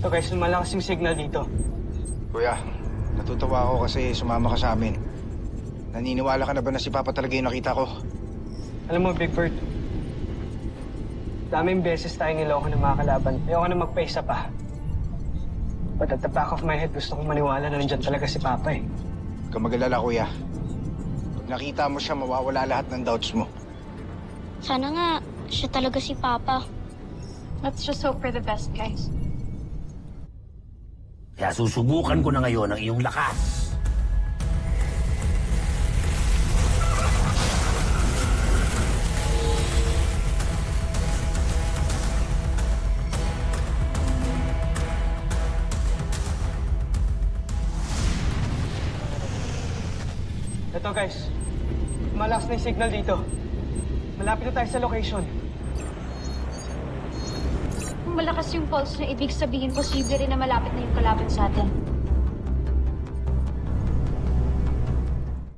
Ito guys, malakas yung signal dito. Kuya, natutuwa ako kasi sumama ka sa amin. Naniniwala ka na ba na si Papa talaga yung nakita ko? Alam mo, Big Bird, daming beses tayo niloko ng mga kalaban. Ayoko na magpaisa pa. But at the back of my head, gusto kong maniwala na nandyan talaga si Papa eh. Huwag kang mag-alala, kuya. Pag nakita mo siya, mawawala lahat ng doubts mo. Sana nga, siya talaga si Papa. Let's just hope for the best, guys. Kaya susubukan ko na ngayon ang iyong lakas. Ito guys, malakas na yung signal dito. Malapit na tayo sa location. Kung malakas yung pulse na ibig sabihin, posible rin na malapit na yung kalaban sa atin.